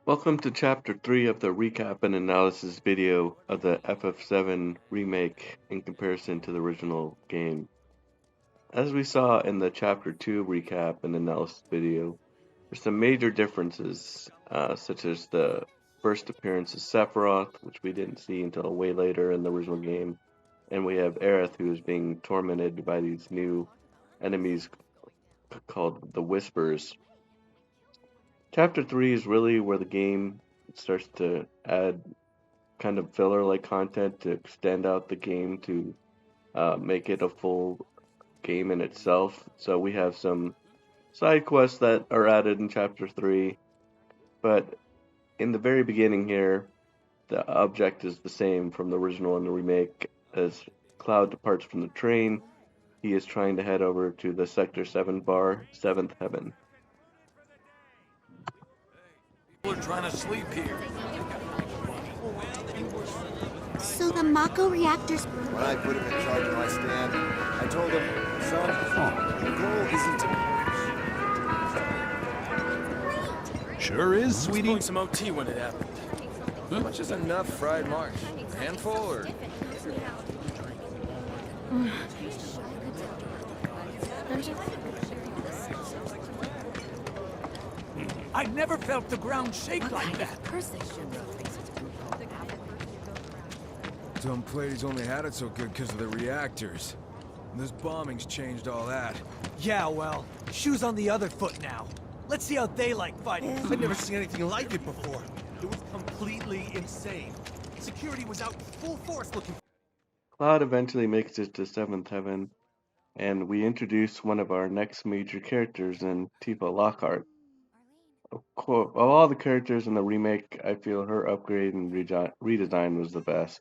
Welcome to Chapter 3 of the recap and analysis video of the FF7 Remake in comparison to the original game. As we saw in the Chapter 2 recap and analysis video, there's some major differences, such as the first appearance of Sephiroth, which we didn't see until way later in the original game, and we have Aerith, who is being tormented by these new enemies called the Whispers. Chapter 3 is really where the game starts to add kind of filler-like content to extend out the game to make it a full game in itself. So we have some side quests that are added in Chapter 3, but in the very beginning here, the object is the same from the original and the remake. As Cloud departs from the train, he is trying to head over to the Sector 7 bar, 7th Heaven. People are trying to sleep here. So the Mako reactors... When I put him in charge of my stand, I told him, son, the goal isn't to... Sure is, sweetie. Pulling some OT when it happened. How much is enough fried marsh? A handful or... I've never felt the ground shake like that. Dumb Platy's only had it so good because of the reactors. And this bombing's changed all that. Yeah, well, shoes on the other foot now. Let's see how they like fighting. I've never seen anything like it before. It was completely insane. Security was out full force looking. Cloud eventually makes it to 7th Heaven, and we introduce one of our next major characters in Tifa Lockhart. Of all the characters in the remake, I feel her upgrade and redesign was the best.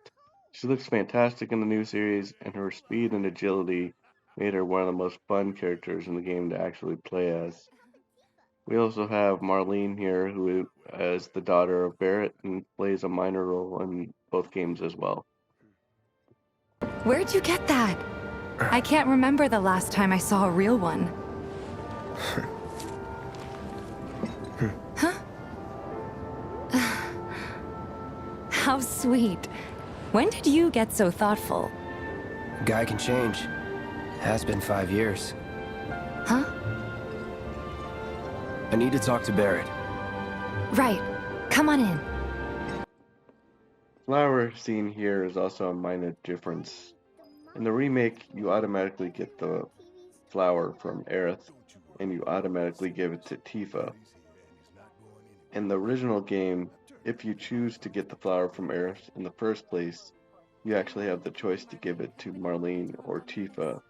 She looks fantastic in the new series, and her speed and agility made her one of the most fun characters in the game to actually play as. We also have Marlene here, who is the daughter of Barrett and plays a minor role in both games as well. Where'd you get that? I can't remember the last time I saw a real one. Huh? How sweet. When did you get so thoughtful? Guy can change. Has been 5 years. Huh? I need to talk to Barrett. Right. Come on in. Flower scene here is also a minor difference. In the remake, you automatically get the flower from Aerith, and you automatically give it to Tifa. In the original game, if you choose to get the flower from Aerith in the first place, you actually have the choice to give it to Marlene or Tifa.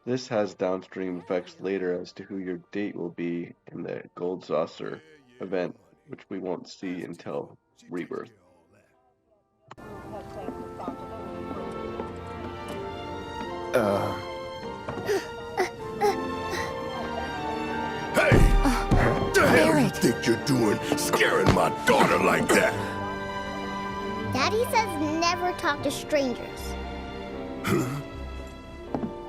This has downstream effects later as to who your date will be in the Gold Saucer event, which we won't see until Rebirth. Hey! What the hell you think you're doing, scaring my daughter like that? Daddy says never talk to strangers.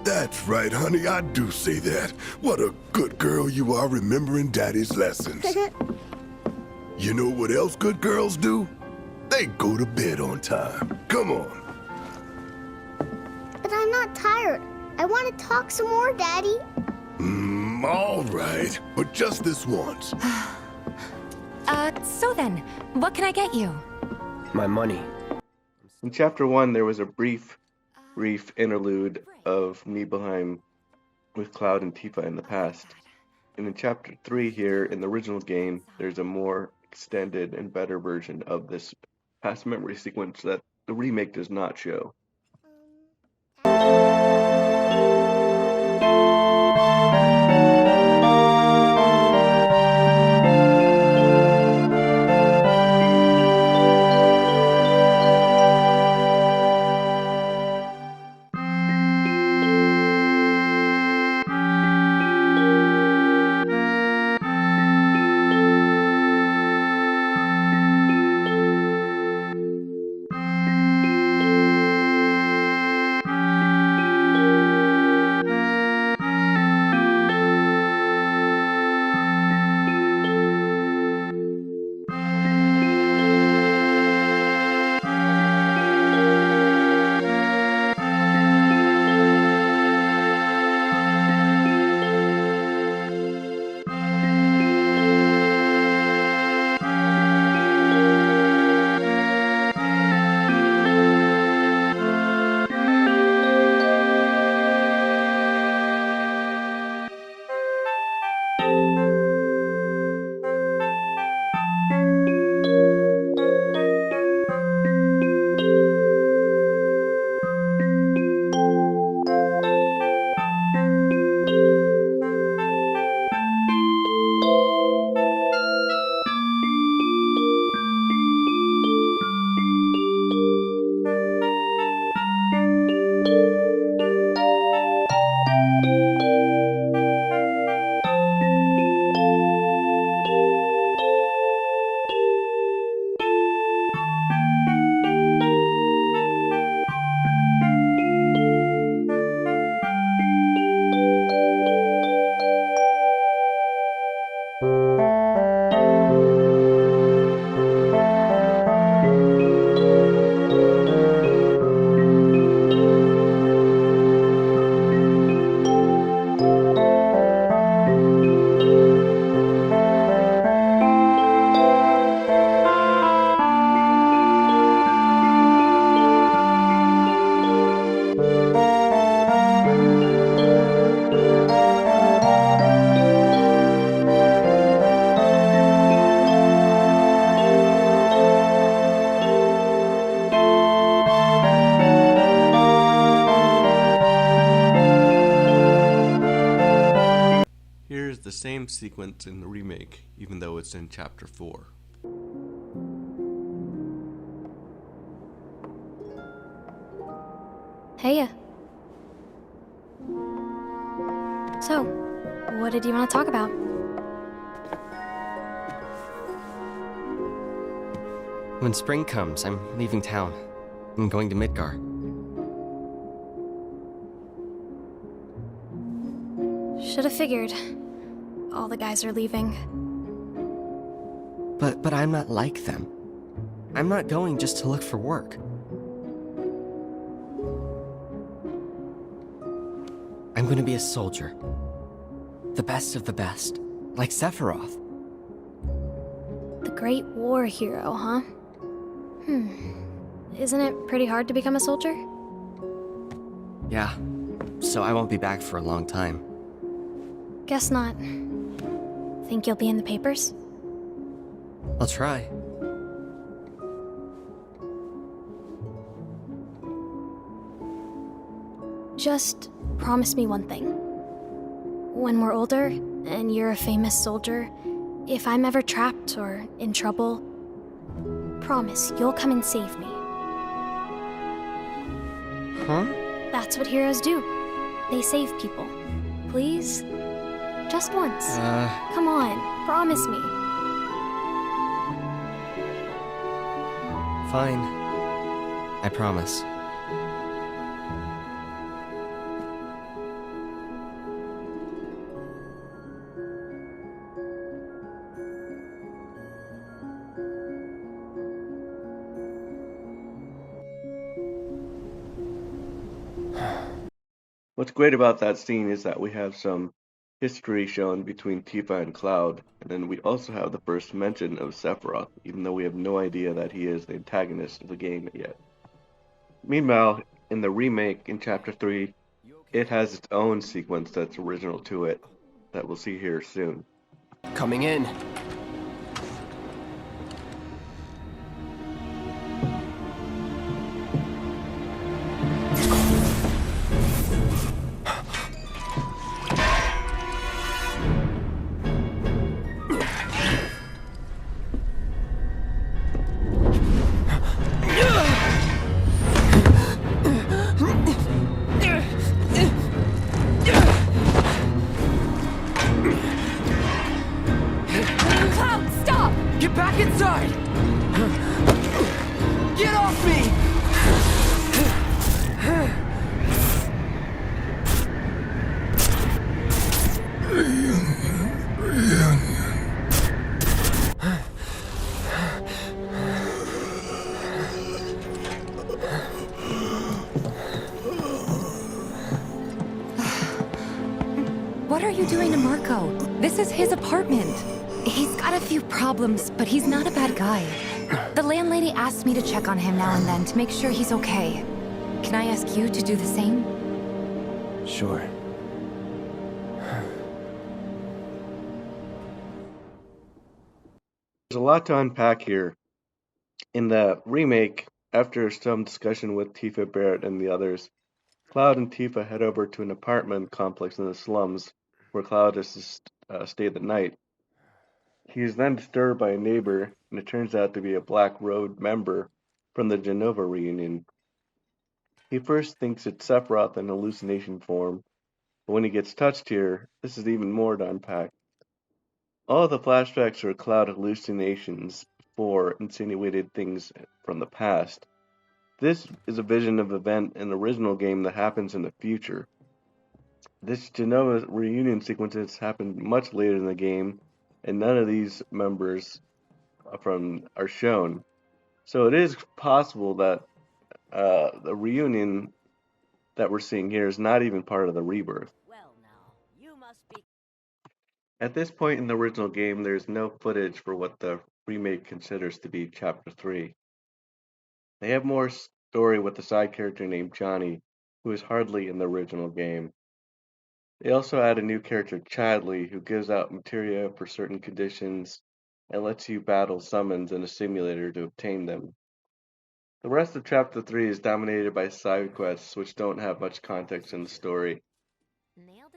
That's right, honey, I do say that. What a good girl you are remembering Daddy's lessons. You know what else good girls do? They go to bed on time. Come on. But I'm not tired. I want to talk some more, Daddy. All right, but just this once. So then, what can I get you? My money. In Chapter 1, there was a brief interlude of Nibelheim with Cloud and Tifa in the past. And in Chapter 3 here, in the original game, there's a more extended and better version of this past memory sequence that the remake does not show. sequence in the remake, even though it's in Chapter 4. Heya. So, what did you want to talk about? When spring comes, I'm leaving town. I'm going to Midgar. Should have figured. All the guys are leaving. But I'm not like them. I'm not going just to look for work. I'm going to be a soldier. The best of the best. Like Sephiroth. The Great War hero, huh? Isn't it pretty hard to become a soldier? Yeah. So I won't be back for a long time. Guess not. Think you'll be in the papers? I'll try. Just promise me one thing. When we're older, and you're a famous soldier, if I'm ever trapped or in trouble, promise you'll come and save me. Huh? That's what heroes do. They save people. Please? Just once. Come on, promise me. Fine. I promise. What's great about that scene is that we have some history shown between Tifa and Cloud, and then we also have the first mention of Sephiroth, even though we have no idea that he is the antagonist of the game yet. Meanwhile, in the remake in Chapter 3, it has its own sequence that's original to it, that we'll see here soon. Coming in. Get back inside! Get off me! What are you doing to Marco? This is his apartment. He's got a few problems, but he's not a bad guy. The landlady asked me to check on him now and then to make sure he's okay. Can I ask you to do the same? Sure. There's a lot to unpack here. In the remake, after some discussion with Tifa, Barrett, and the others, Cloud and Tifa head over to an apartment complex in the slums where Cloud is to stay the night. He is then disturbed by a neighbor, and it turns out to be a Black Road member from the Genova reunion. He first thinks it's Sephiroth in hallucination form, but when he gets touched here, this is even more to unpack. All of the flashbacks are Cloud hallucinations before insinuated things from the past. This is a vision of event in the original game that happens in the future. This Genova reunion sequences happened much later in the game, and none of these members are shown. So it is possible that the reunion that we're seeing here is not even part of the Rebirth. At this point in the original game, there's no footage for what the remake considers to be Chapter 3. They have more story with a side character named Johnny, who is hardly in the original game. They also add a new character, Chadley, who gives out materia for certain conditions and lets you battle summons in a simulator to obtain them. The rest of Chapter 3 is dominated by side quests which don't have much context in the story.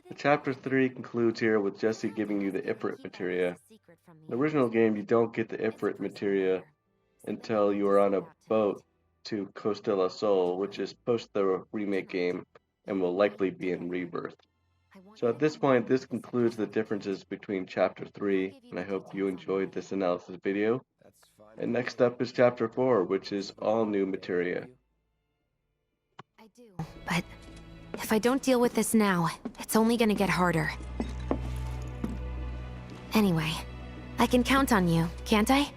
The Chapter 3 concludes here with Jesse giving you the Ifrit materia. In the original game, you don't get the Ifrit materia until you are on a boat to Costa del Sol, which is post the remake game and will likely be in Rebirth. So at this point, this concludes the differences between Chapter 3, and I hope you enjoyed this analysis video. And next up is Chapter 4, which is all new materia. I do, but if I don't deal with this now, it's only gonna get harder. Anyway, I can count on you, can't I?